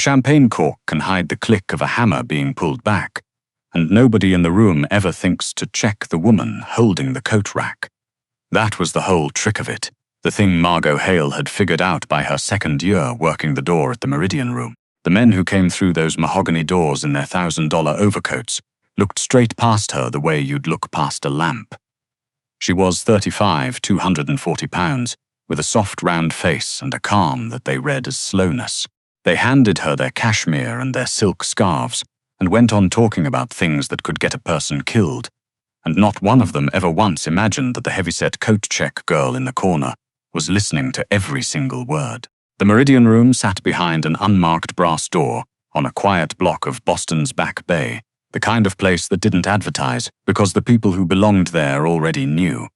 champagne cork can hide the click of a hammer being pulled back, and nobody in the room ever thinks to check the woman holding the coat rack. That was the whole trick of it, the thing Margot Hale had figured out by her second year working the door at the Meridian Room. The men who came through those mahogany doors in their $1,000 overcoats looked straight past her the way you'd look past a lamp. She was 35, 240 pounds, with a soft round face and a calm that they read as slowness. They handed her their cashmere and their silk scarves and went on talking about things that could get a person killed, and not one of them ever once imagined that the heavyset coat check girl in the corner was listening to every single word. The Meridian Room sat behind an unmarked brass door on a quiet block of Boston's Back Bay, the kind of place that didn't advertise because the people who belonged there already knew.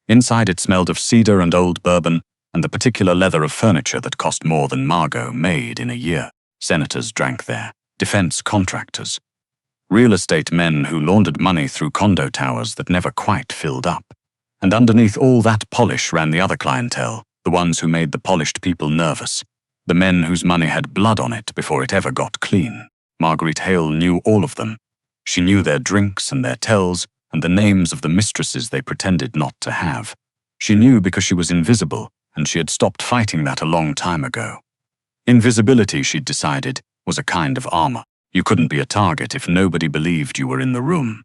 Inside it smelled of cedar and old bourbon and the particular leather of furniture that cost more than Margot made in a year. Senators drank there, defense contractors, real estate men who laundered money through condo towers that never quite filled up. And underneath all that polish ran the other clientele, the ones who made the polished people nervous, the men whose money had blood on it before it ever got clean. Marguerite Hale knew all of them. She knew their drinks and their tells and the names of the mistresses they pretended not to have. She knew because she was invisible, and she had stopped fighting that a long time ago. Invisibility, she'd decided, was a kind of armor. You couldn't be a target if nobody believed you were in the room.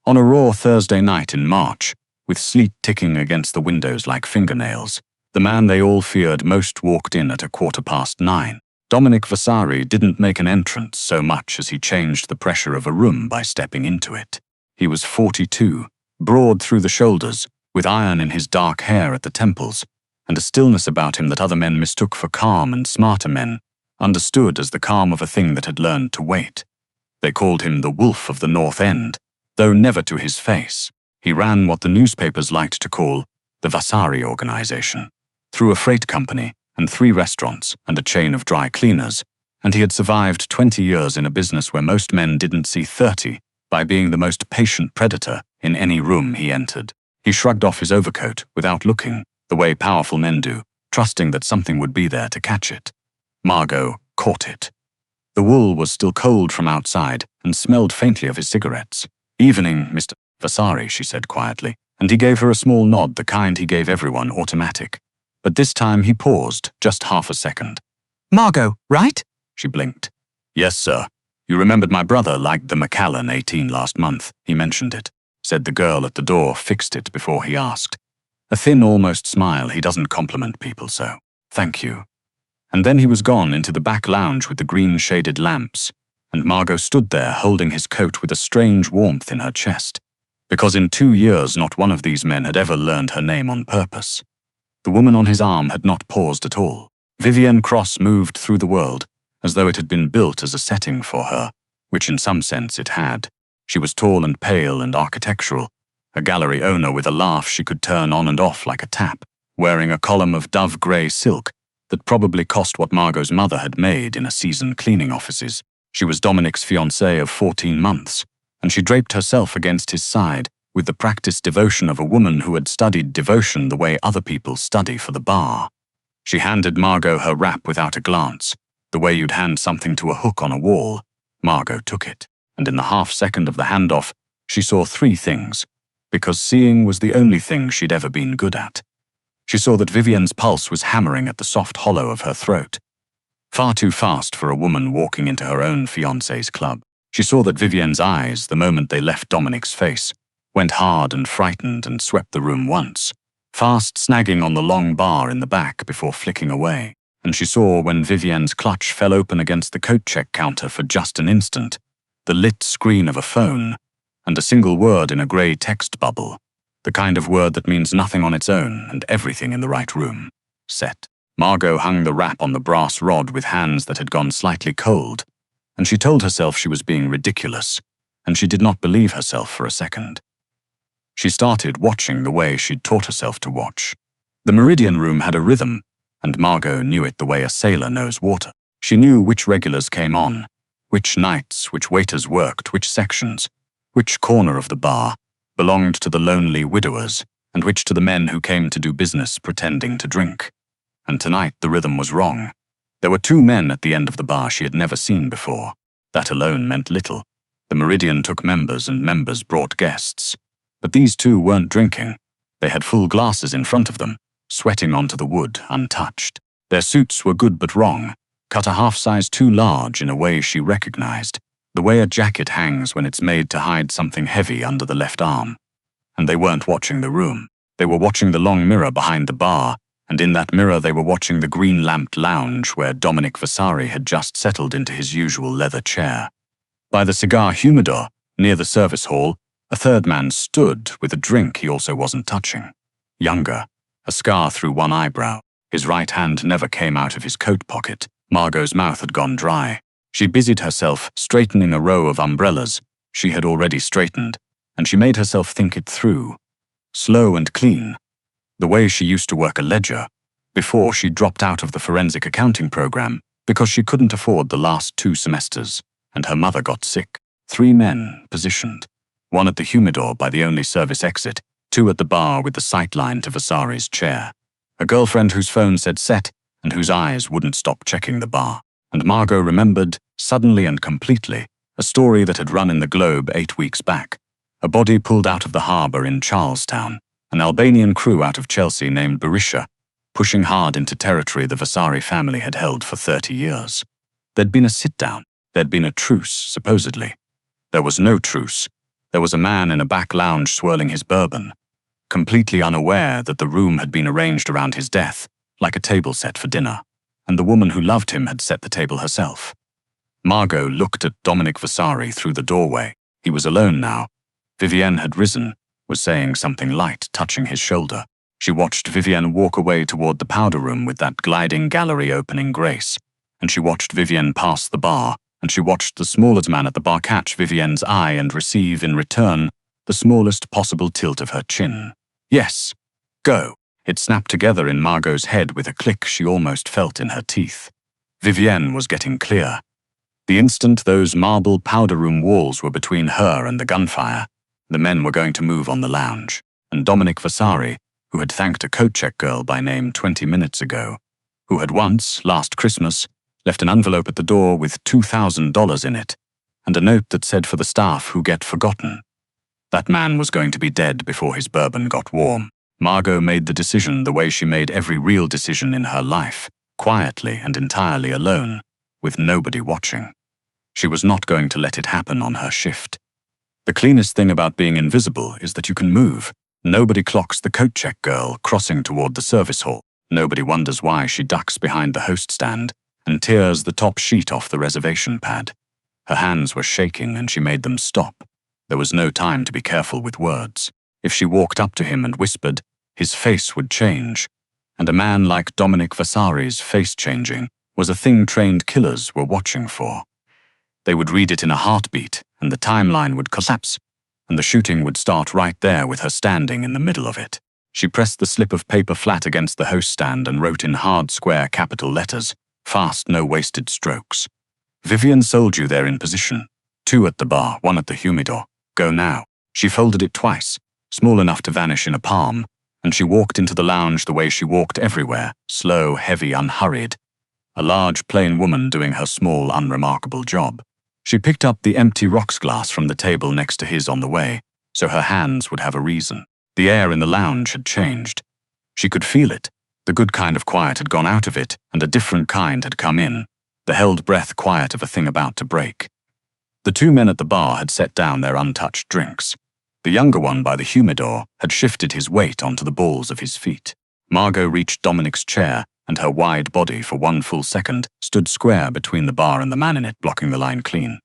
On a raw Thursday night in March, with sleet ticking against the windows like fingernails, the man they all feared most walked in at 9:15. Dominic Vasari didn't make an entrance so much as he changed the pressure of a room by stepping into it. He was 42, broad through the shoulders, with iron in his dark hair at the temples, and a stillness about him that other men mistook for calm and smarter men understood as the calm of a thing that had learned to wait. They called him the Wolf of the North End, though never to his face. He ran what the newspapers liked to call the Vasari Organization, through a freight company and 3 restaurants and a chain of dry cleaners, and he had survived 20 years in a business where most men didn't see 30 by being the most patient predator in any room he entered. He shrugged off his overcoat without looking, the way powerful men do, trusting that something would be there to catch it. Margot caught it. The wool was still cold from outside and smelled faintly of his cigarettes. "Evening, Mr. Vasari," she said quietly, and he gave her a small nod, the kind he gave everyone, automatic. But this time he paused, just half a second. "Margot, right?" She blinked. "Yes, sir. You remembered my brother liked the Macallan 18 last month. He mentioned it," said the girl at the door, fixed it before he asked. A thin, almost smile. He doesn't compliment people so. "Thank you." And then he was gone into the back lounge with the green-shaded lamps, and Margot stood there holding his coat with a strange warmth in her chest, because in 2 years not one of these men had ever learned her name on purpose. The woman on his arm had not paused at all. Vivienne Cross moved through the world as though it had been built as a setting for her, which in some sense it had. She was tall and pale and architectural, a gallery owner with a laugh she could turn on and off like a tap, wearing a column of dove-grey silk that probably cost what Margot's mother had made in a season cleaning offices. She was Dominic's fiancée of 14 months, and she draped herself against his side with the practiced devotion of a woman who had studied devotion the way other people study for the bar. She handed Margot her wrap without a glance, the way you'd hand something to a hook on a wall. Margot took it, and in the half-second of the handoff, she saw 3 things, because seeing was the only thing she'd ever been good at. She saw that Vivienne's pulse was hammering at the soft hollow of her throat, far too fast for a woman walking into her own fiancé's club. She saw that Vivienne's eyes, the moment they left Dominic's face, went hard and frightened and swept the room once, fast snagging on the long bar in the back before flicking away. And she saw when Vivienne's clutch fell open against the coat check counter for just an instant, the lit screen of a phone, and a single word in a grey text bubble, the kind of word that means nothing on its own and everything in the right room. Set. Margot hung the wrap on the brass rod with hands that had gone slightly cold, and she told herself she was being ridiculous, and she did not believe herself for a second. She started watching the way she'd taught herself to watch. The Meridian Room had a rhythm, and Margot knew it the way a sailor knows water. She knew which regulars came on, which nights, which waiters worked, which sections, which corner of the bar belonged to the lonely widowers, and which to the men who came to do business pretending to drink. And tonight the rhythm was wrong. There were two men at the end of the bar she had never seen before. That alone meant little. The Meridian took members and members brought guests. But these two weren't drinking. They had full glasses in front of them, sweating onto the wood untouched. Their suits were good but wrong, cut a half size too large in a way she recognized, the way a jacket hangs when it's made to hide something heavy under the left arm. And they weren't watching the room. They were watching the long mirror behind the bar, and in that mirror they were watching the green-lamped lounge where Dominic Vasari had just settled into his usual leather chair. By the cigar humidor, near the service hall, a third man stood with a drink he also wasn't touching. Younger, a scar through one eyebrow. His right hand never came out of his coat pocket. Margot's mouth had gone dry. She busied herself straightening a row of umbrellas she had already straightened, and she made herself think it through. Slow and clean, the way she used to work a ledger, before she dropped out of the forensic accounting program because she couldn't afford the last 2 semesters, and her mother got sick. 3 men positioned, 1 at the humidor by the only service exit, 2 at the bar with the sightline to Vasari's chair. A girlfriend whose phone said set and whose eyes wouldn't stop checking the bar. And Margot remembered, suddenly and completely, a story that had run in the Globe 8 weeks back. A body pulled out of the harbour in Charlestown, an Albanian crew out of Chelsea named Berisha, pushing hard into territory the Vasari family had held for 30 years. There'd been a sit-down. There'd been a truce, supposedly. There was no truce. There was a man in a back lounge swirling his bourbon, completely unaware that the room had been arranged around his death, like a table set for dinner, and the woman who loved him had set the table herself. Margot looked at Dominic Vasari through the doorway. He was alone now. Vivienne had risen, was saying something light, touching his shoulder. She watched Vivienne walk away toward the powder room with that gliding gallery opening grace, and she watched Vivienne pass the bar, and she watched the smallest man at the bar catch Vivienne's eye and receive in return the smallest possible tilt of her chin. Yes, go. It snapped together in Margot's head with a click she almost felt in her teeth. Vivienne was getting clear. The instant those marble powder room walls were between her and the gunfire, the men were going to move on the lounge, and Dominic Vasari, who had thanked a coat check girl by name 20 minutes ago, who had once, last Christmas, left an envelope at the door with $2,000 in it, and a note that said for the staff who get forgotten. That man was going to be dead before his bourbon got warm. Margot made the decision the way she made every real decision in her life, quietly and entirely alone, with nobody watching. She was not going to let it happen on her shift. The cleanest thing about being invisible is that you can move. Nobody clocks the coat check girl crossing toward the service hall. Nobody wonders why she ducks behind the host stand and tears the top sheet off the reservation pad. Her hands were shaking and she made them stop. There was no time to be careful with words. If she walked up to him and whispered, his face would change. And a man like Dominic Vasari's face changing was a thing trained killers were watching for. They would read it in a heartbeat, and the timeline would collapse, and the shooting would start right there with her standing in the middle of it. She pressed the slip of paper flat against the host stand and wrote in hard square capital letters, fast, no wasted strokes. Vivienne sold you there in position. 2 at the bar, 1 at the humidor. Go now. She folded it twice, small enough to vanish in a palm, and she walked into the lounge the way she walked everywhere, slow, heavy, unhurried. A large, plain woman doing her small, unremarkable job. She picked up the empty rocks glass from the table next to his on the way, so her hands would have a reason. The air in the lounge had changed. She could feel it. The good kind of quiet had gone out of it, and a different kind had come in, the held breath quiet of a thing about to break. The 2 men at the bar had set down their untouched drinks. The younger one by the humidor had shifted his weight onto the balls of his feet. Margot reached Dominic's chair, and her wide body, for 1 full second, stood square between the bar and the man in it, blocking the line clean.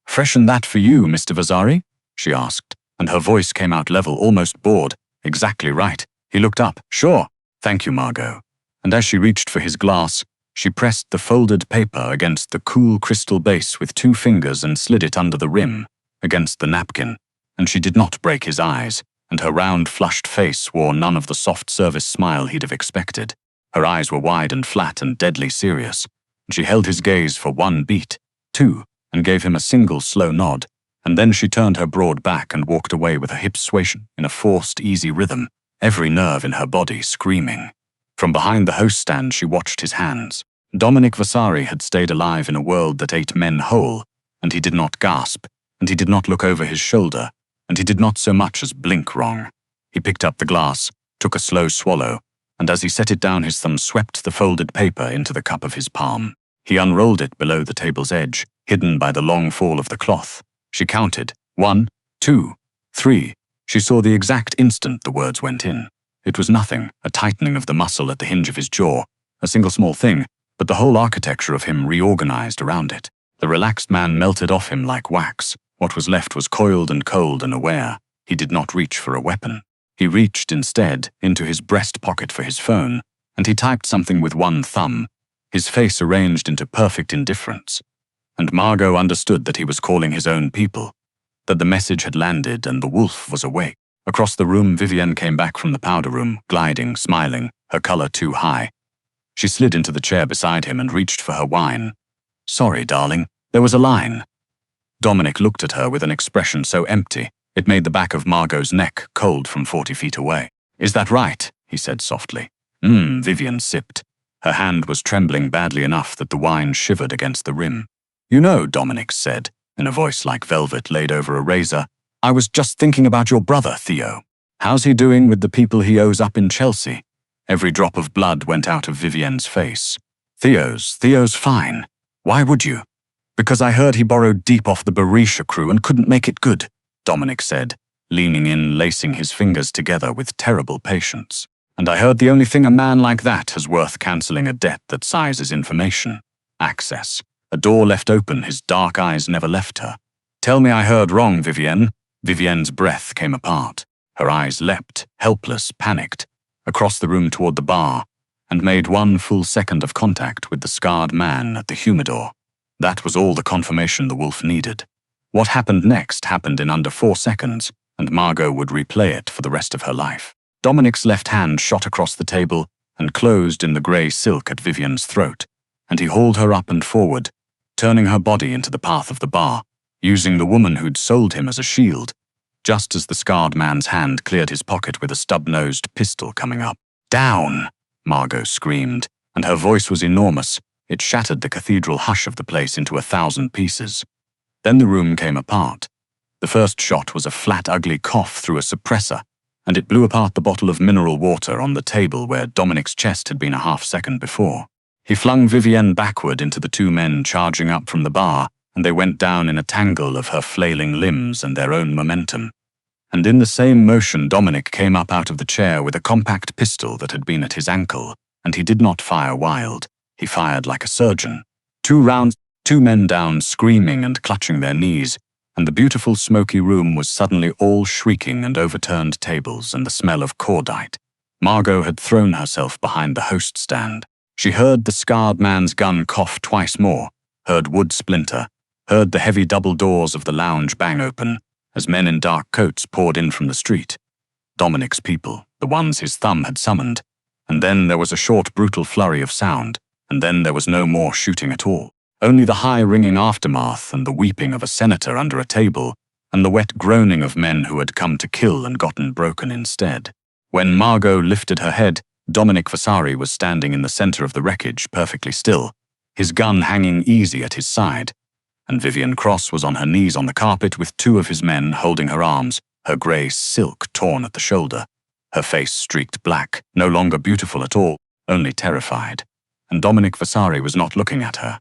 "Freshen that for you, Mr. Vasari?" she asked, and her voice came out level, almost bored. "Exactly right." He looked up. "Sure. Thank you, Margot." And as she reached for his glass, she pressed the folded paper against the cool crystal base with 2 fingers and slid it under the rim, against the napkin, and she did not break his eyes, and her round, flushed face wore none of the soft service smile he'd have expected. Her eyes were wide and flat and deadly serious, and she held his gaze for 1 beat, 2, and gave him a single slow nod, and then she turned her broad back and walked away with her hips swaying in a forced, easy rhythm, every nerve in her body screaming. From behind the host stand she watched his hands. Dominic Vasari had stayed alive in a world that ate men whole, and he did not gasp, and he did not look over his shoulder, and he did not so much as blink wrong. He picked up the glass, took a slow swallow, and as he set it down his thumb swept the folded paper into the cup of his palm. He unrolled it below the table's edge, hidden by the long fall of the cloth. She counted. 1, 2, 3. She saw the exact instant the words went in. It was nothing, a tightening of the muscle at the hinge of his jaw, a single small thing, but the whole architecture of him reorganized around it. The relaxed man melted off him like wax. What was left was coiled and cold and aware. He did not reach for a weapon. He reached, instead, into his breast pocket for his phone, and he typed something with one thumb, his face arranged into perfect indifference. And Margot understood that he was calling his own people, that the message had landed and the wolf was awake. Across the room, Vivienne came back from the powder room, gliding, smiling, her color too high. She slid into the chair beside him and reached for her wine. "Sorry, darling, there was a line." Dominic looked at her with an expression so empty, it made the back of Margot's neck cold from 40 feet away. "Is that right?" he said softly. Vivienne sipped. Her hand was trembling badly enough that the wine shivered against the rim. "You know," Dominic said, in a voice like velvet laid over a razor, "I was just thinking about your brother, Theo. How's he doing with the people he owes up in Chelsea?" Every drop of blood went out of Vivienne's face. Theo's fine. Why would you?" "Because I heard he borrowed deep off the Berisha crew and couldn't make it good," Dominic said, leaning in, lacing his fingers together with terrible patience. "And I heard the only thing a man like that has worth cancelling a debt that sizes information. Access. A door left open, his dark eyes never left her. Tell me I heard wrong, Vivienne." Vivienne's breath came apart. Her eyes leapt, helpless, panicked, across the room toward the bar, and made one full second of contact with the scarred man at the humidor. That was all the confirmation the wolf needed. What happened next happened in under 4 seconds, and Margot would replay it for the rest of her life. Dominic's left hand shot across the table and closed in the grey silk at Vivienne's throat, and he hauled her up and forward, turning her body into the path of the bar, using the woman who'd sold him as a shield, just as the scarred man's hand cleared his pocket with a stub-nosed pistol coming up. "Down!" Margot screamed, and her voice was enormous. It shattered the cathedral hush of the place into 1,000 pieces. Then the room came apart. The first shot was a flat, ugly cough through a suppressor, and it blew apart the bottle of mineral water on the table where Dominic's chest had been a half-second before. He flung Vivienne backward into the 2 men charging up from the bar, and they went down in a tangle of her flailing limbs and their own momentum. And in the same motion, Dominic came up out of the chair with a compact pistol that had been at his ankle, and he did not fire wild. He fired like a surgeon. 2 rounds, 2 men down, screaming and clutching their knees, and the beautiful smoky room was suddenly all shrieking and overturned tables and the smell of cordite. Margot had thrown herself behind the host stand. She heard the scarred man's gun cough twice more, heard wood splinter, heard the heavy double doors of the lounge bang open as men in dark coats poured in from the street. Dominic's people, the ones his thumb had summoned, and then there was a short, brutal flurry of sound, and then there was no more shooting at all. Only the high ringing aftermath and the weeping of a senator under a table, and the wet groaning of men who had come to kill and gotten broken instead. When Margot lifted her head, Dominic Vasari was standing in the center of the wreckage, perfectly still, his gun hanging easy at his side, and Vivienne Cross was on her knees on the carpet with 2 of his men holding her arms, her grey silk torn at the shoulder, her face streaked black, no longer beautiful at all, only terrified. And Dominic Vasari was not looking at her.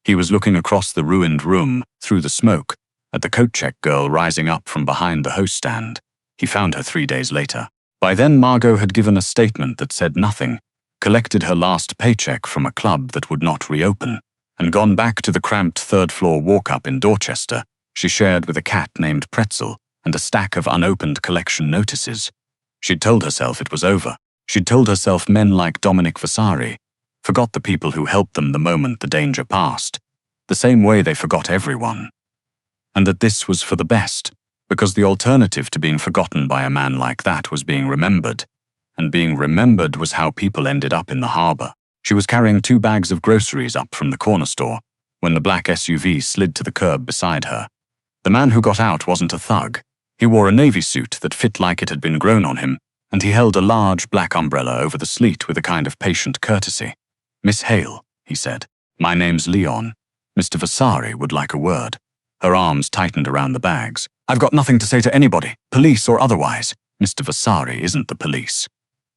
He was looking across the ruined room, through the smoke, at the coat check girl rising up from behind the host stand. He found her 3 days later. By then Margot had given a statement that said nothing, collected her last paycheck from a club that would not reopen, and gone back to the cramped 3rd-floor walk-up in Dorchester she shared with a cat named Pretzel and a stack of unopened collection notices. She'd told herself it was over. She'd told herself men like Dominic Vasari forgot the people who helped them the moment the danger passed, the same way they forgot everyone. And that this was for the best, because the alternative to being forgotten by a man like that was being remembered, and being remembered was how people ended up in the harbor. She was carrying 2 bags of groceries up from the corner store when the black SUV slid to the curb beside her. The man who got out wasn't a thug. He wore a navy suit that fit like it had been grown on him, and he held a large black umbrella over the sleet with a kind of patient courtesy. "Miss Hale," he said. My name's Leon. Mr. Vasari would like a word. Her arms tightened around the bags. I've got nothing to say to anybody, police or otherwise. Mr. Vasari isn't the police.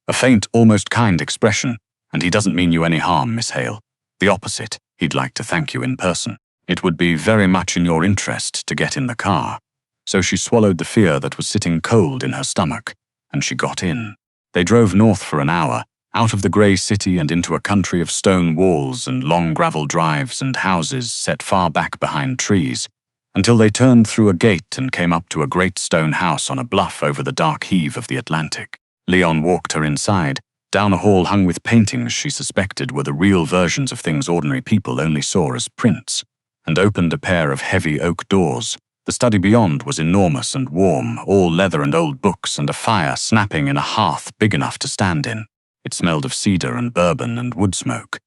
A faint, almost kind expression, and he doesn't mean you any harm, Miss Hale. The opposite, he'd like to thank you in person. It would be very much in your interest to get in the car. So she swallowed the fear that was sitting cold in her stomach, and she got in. They drove north for an hour, out of the grey city and into a country of stone walls and long gravel drives and houses set far back behind trees, until they turned through a gate and came up to a great stone house on a bluff over the dark heave of the Atlantic. Leon walked her inside, down a hall hung with paintings she suspected were the real versions of things ordinary people only saw as prints, and opened a pair of heavy oak doors. The study beyond was enormous and warm, all leather and old books, and a fire snapping in a hearth big enough to stand in. It smelled of cedar and bourbon and wood smoke,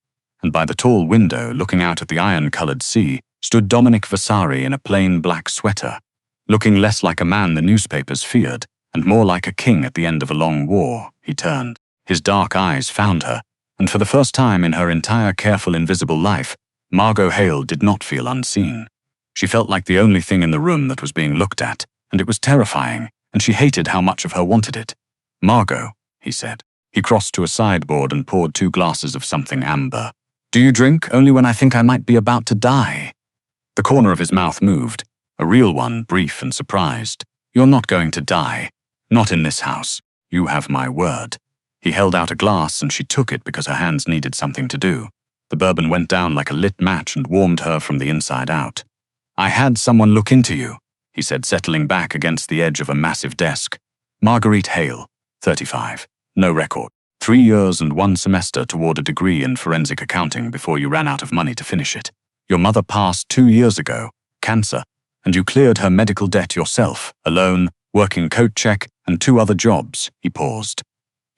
and by the tall window, looking out at the iron-coloured sea, stood Dominic Vasari in a plain black sweater, looking less like a man the newspapers feared, and more like a king at the end of a long war. He turned. His dark eyes found her, and for the first time in her entire careful invisible life, Margot Hale did not feel unseen. She felt like the only thing in the room that was being looked at, and it was terrifying, and she hated how much of her wanted it. Margot, he said. He crossed to a sideboard and poured 2 glasses of something amber. Do you drink only when I think I might be about to die? The corner of his mouth moved, a real one, brief and surprised. You're not going to die. Not in this house. You have my word. He held out a glass and she took it because her hands needed something to do. The bourbon went down like a lit match and warmed her from the inside out. I had someone look into you, he said, settling back against the edge of a massive desk. Marguerite Hale, 35. No record. 3 years and 1 semester toward a degree in forensic accounting before you ran out of money to finish it. Your mother passed 2 years ago, cancer, and you cleared her medical debt yourself, alone, working coat check and 2 other jobs. He paused.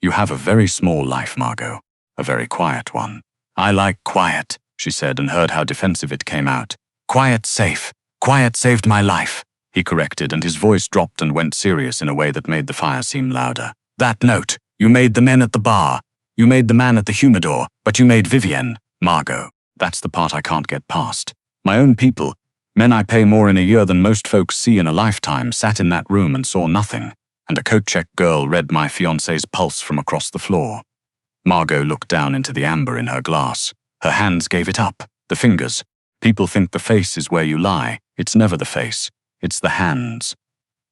You have a very small life, Margot. A very quiet one. I like quiet, she said, and heard how defensive it came out. Quiet safe. Quiet saved my life, he corrected, and his voice dropped and went serious in a way that made the fire seem louder. That note. You made the men at the bar. You made the man at the humidor, but you made Vivienne, Margot. That's the part I can't get past. My own people, men I pay more in a year than most folks see in a lifetime, sat in that room and saw nothing, and a coat-check girl read my fiancé's pulse from across the floor. Margot looked down into the amber in her glass. Her hands gave it up, the fingers. People think the face is where you lie. It's never the face. It's the hands.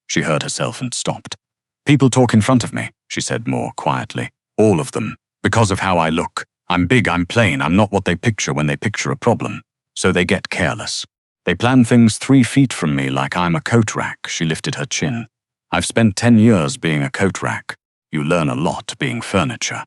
She heard herself and stopped. People talk in front of me, she said more quietly. All of them. Because of how I look. I'm big, I'm plain, I'm not what they picture when they picture a problem. So they get careless. They plan things 3 feet from me like I'm a coat rack. She lifted her chin. I've spent 10 years being a coat rack. You learn a lot being furniture.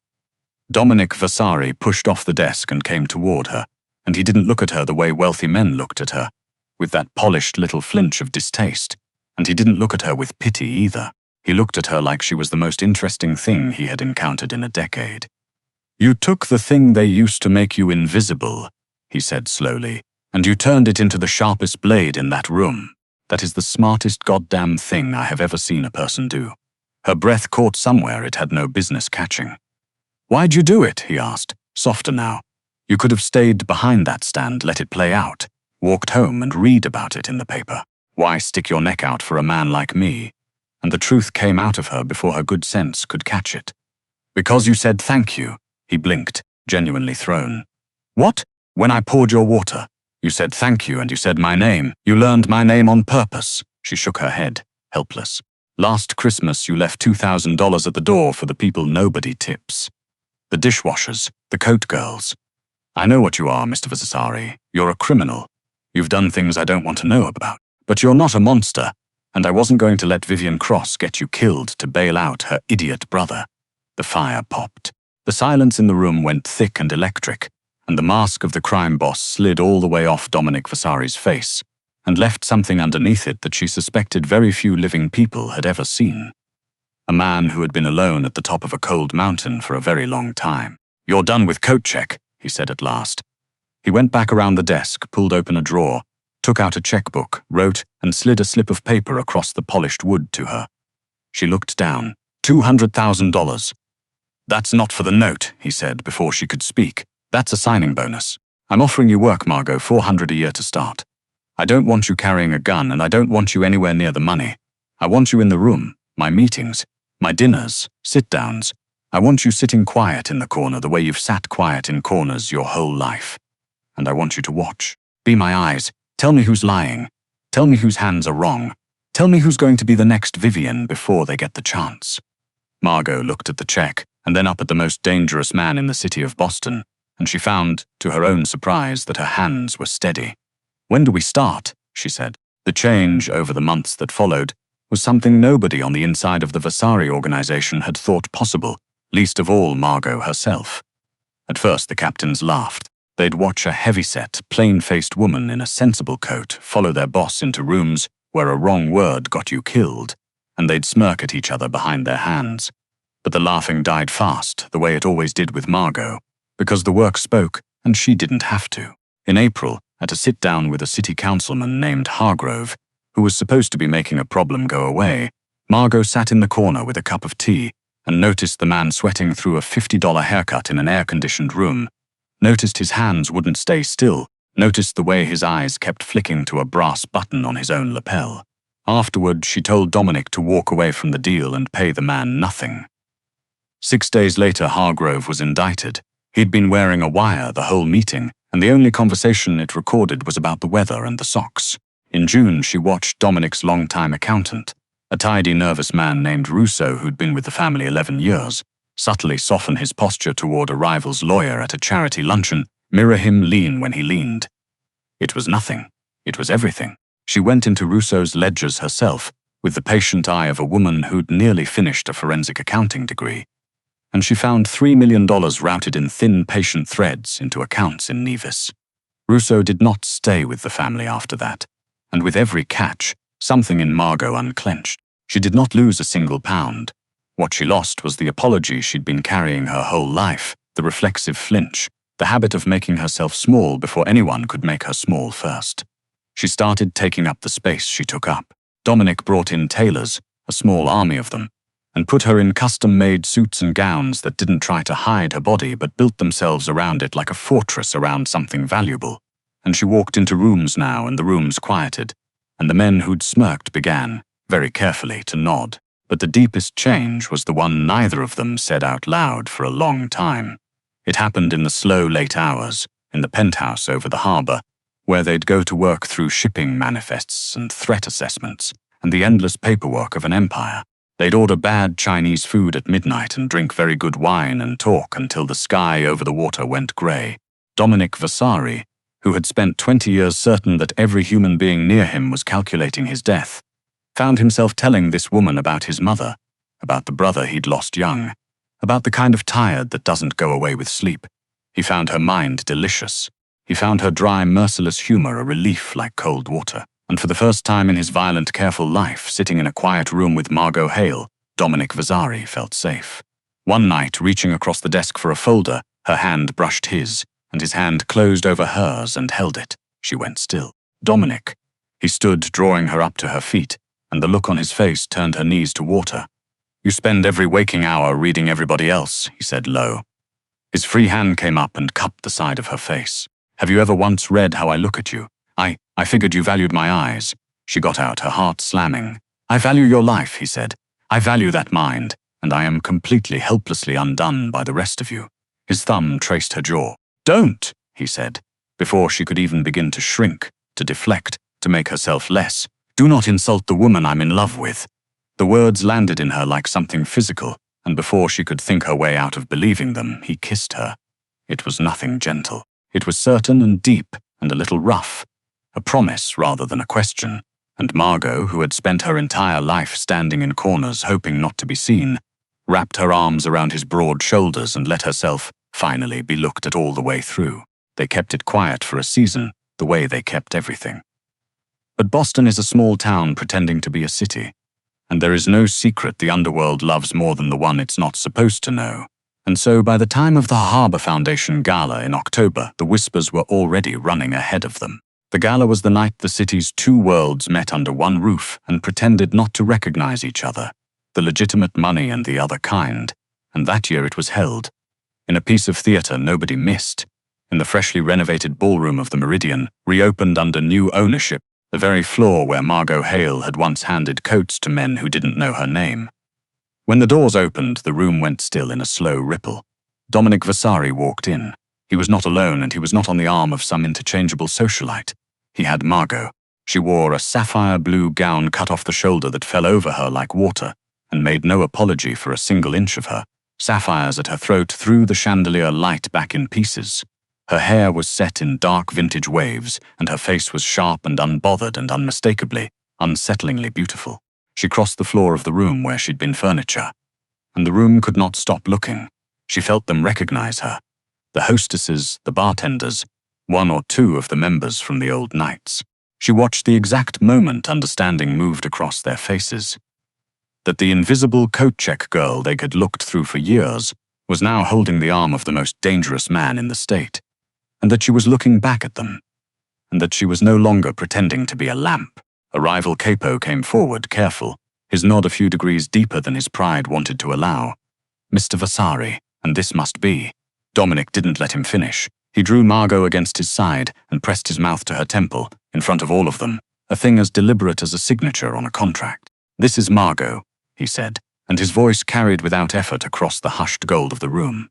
Dominic Vasari pushed off the desk and came toward her, and he didn't look at her the way wealthy men looked at her, with that polished little flinch of distaste, and he didn't look at her with pity either. He looked at her like she was the most interesting thing he had encountered in a decade. You took the thing they used to make you invisible, he said slowly, and you turned it into the sharpest blade in that room. That is the smartest goddamn thing I have ever seen a person do. Her breath caught somewhere it had no business catching. Why'd you do it? He asked, softer now. You could have stayed behind that stand, let it play out, walked home and read about it in the paper. Why stick your neck out for a man like me? And the truth came out of her before her good sense could catch it. Because you said thank you, he blinked, genuinely thrown. What? When I poured your water? You said thank you and you said my name. You learned my name on purpose. She shook her head, helpless. Last Christmas you left $2,000 at the door for the people nobody tips. The dishwashers, the coat girls. I know what you are, Mr. Vasari. You're a criminal. You've done things I don't want to know about. But you're not a monster. And I wasn't going to let Vivienne Cross get you killed to bail out her idiot brother. The fire popped. The silence in the room went thick and electric, and the mask of the crime boss slid all the way off Dominic Vasari's face, and left something underneath it that she suspected very few living people had ever seen. A man who had been alone at the top of a cold mountain for a very long time. You're done with coat check, he said at last. He went back around the desk, pulled open a drawer, took out a checkbook, wrote, and slid a slip of paper across the polished wood to her. She looked down. $200,000. That's not for the note, he said before she could speak. That's a signing bonus. I'm offering you work, Margot, $400 a year to start. I don't want you carrying a gun, and I don't want you anywhere near the money. I want you in the room, my meetings, my dinners, sit-downs. I want you sitting quiet in the corner the way you've sat quiet in corners your whole life. And I want you to watch. Be my eyes. Tell me who's lying. Tell me whose hands are wrong. Tell me who's going to be the next Vivian before they get the chance." Margot looked at the check and then up at the most dangerous man in the city of Boston, and she found, to her own surprise, that her hands were steady. "When do we start?" she said. The change over the months that followed was something nobody on the inside of the Vasari organization had thought possible, least of all Margot herself. At first the captains laughed. They'd watch a heavy-set, plain-faced woman in a sensible coat follow their boss into rooms where a wrong word got you killed, and they'd smirk at each other behind their hands. But the laughing died fast, the way it always did with Margot, because the work spoke and she didn't have to. In April, at a sit-down with a city councilman named Hargrove, who was supposed to be making a problem go away, Margot sat in the corner with a cup of tea and noticed the man sweating through a $50 haircut in an air-conditioned room, noticed his hands wouldn't stay still, noticed the way his eyes kept flicking to a brass button on his own lapel. Afterward, she told Dominic to walk away from the deal and pay the man nothing. 6 days later, Hargrove was indicted. He'd been wearing a wire the whole meeting, and the only conversation it recorded was about the weather and the socks. In June, she watched Dominic's longtime accountant, a tidy, nervous man named Russo who'd been with the family 11 years, subtly soften his posture toward a rival's lawyer at a charity luncheon, mirror him lean when he leaned. It was nothing. It was everything. She went into Russo's ledgers herself, with the patient eye of a woman who'd nearly finished a forensic accounting degree, and she found $3 million routed in thin patient threads into accounts in Nevis. Russo did not stay with the family after that, and with every catch, something in Margot unclenched. She did not lose a single pound. What she lost was the apology she'd been carrying her whole life, the reflexive flinch, the habit of making herself small before anyone could make her small first. She started taking up the space she took up. Dominic brought in tailors, a small army of them, and put her in custom-made suits and gowns that didn't try to hide her body but built themselves around it like a fortress around something valuable. And she walked into rooms now, and the rooms quieted, and the men who'd smirked began, very carefully, to nod. But the deepest change was the one neither of them said out loud for a long time. It happened in the slow late hours, in the penthouse over the harbor, where they'd go to work through shipping manifests and threat assessments and the endless paperwork of an empire. They'd order bad Chinese food at midnight and drink very good wine and talk until the sky over the water went grey. Dominic Vasari, who had spent 20 years certain that every human being near him was calculating his death, found himself telling this woman about his mother, about the brother he'd lost young, about the kind of tired that doesn't go away with sleep. He found her mind delicious. He found her dry, merciless humor a relief like cold water. And for the first time in his violent, careful life, sitting in a quiet room with Margot Hale, Dominic Vasari felt safe. One night, reaching across the desk for a folder, her hand brushed his, and his hand closed over hers and held it. She went still. "Dominic." He stood, drawing her up to her feet, and the look on his face turned her knees to water. "You spend every waking hour reading everybody else," he said low. His free hand came up and cupped the side of her face. "Have you ever once read how I look at you? I figured you valued my eyes." She got out, her heart slamming. "I value your life," he said. "I value that mind, and I am completely, helplessly undone by the rest of you." His thumb traced her jaw. "Don't," he said, before she could even begin to shrink, to deflect, to make herself less. "Do not insult the woman I'm in love with." The words landed in her like something physical, and before she could think her way out of believing them, he kissed her. It was nothing gentle. It was certain and deep and a little rough, a promise rather than a question, and Margot, who had spent her entire life standing in corners hoping not to be seen, wrapped her arms around his broad shoulders and let herself, finally, be looked at all the way through. They kept it quiet for a season, the way they kept everything. But Boston is a small town pretending to be a city, and there is no secret the underworld loves more than the one it's not supposed to know. And so by the time of the Harbor Foundation Gala in October, the whispers were already running ahead of them. The gala was the night the city's two worlds met under one roof and pretended not to recognize each other, the legitimate money and the other kind, and that year it was held in a piece of theater nobody missed, in the freshly renovated ballroom of the Meridian, reopened under new ownership, the very floor where Margot Hale had once handed coats to men who didn't know her name. When the doors opened, the room went still in a slow ripple. Dominic Vasari walked in. He was not alone, and he was not on the arm of some interchangeable socialite. He had Margot. She wore a sapphire blue gown cut off the shoulder that fell over her like water, and made no apology for a single inch of her. Sapphires at her throat threw the chandelier light back in pieces. Her hair was set in dark vintage waves, and her face was sharp and unbothered and unmistakably, unsettlingly beautiful. She crossed the floor of the room where she'd been furniture, and the room could not stop looking. She felt them recognize her. The hostesses, the bartenders, one or two of the members from the old nights. She watched the exact moment understanding moved across their faces. That the invisible coat check girl they had looked through for years was now holding the arm of the most dangerous man in the state, and that she was looking back at them, and that she was no longer pretending to be a lamp. A rival capo came forward, careful, his nod a few degrees deeper than his pride wanted to allow. Mr. Vasari, and this must be. Dominic didn't let him finish. He drew Margot against his side and pressed his mouth to her temple, in front of all of them, a thing as deliberate as a signature on a contract. "This is Margot," he said, and his voice carried without effort across the hushed gold of the room.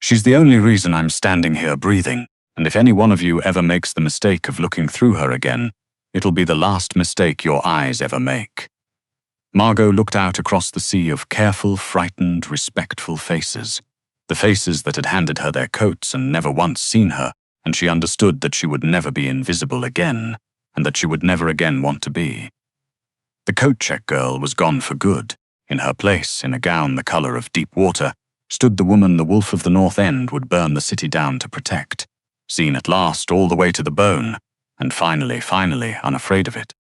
"She's the only reason I'm standing here breathing, and if any one of you ever makes the mistake of looking through her again, it'll be the last mistake your eyes ever make." Margot looked out across the sea of careful, frightened, respectful faces. The faces that had handed her their coats and never once seen her, and she understood that she would never be invisible again, and that she would never again want to be. The coat check girl was gone for good. In her place, in a gown the color of deep water, stood the woman the wolf of the North End would burn the city down to protect. Seen at last all the way to the bone, and finally, unafraid of it.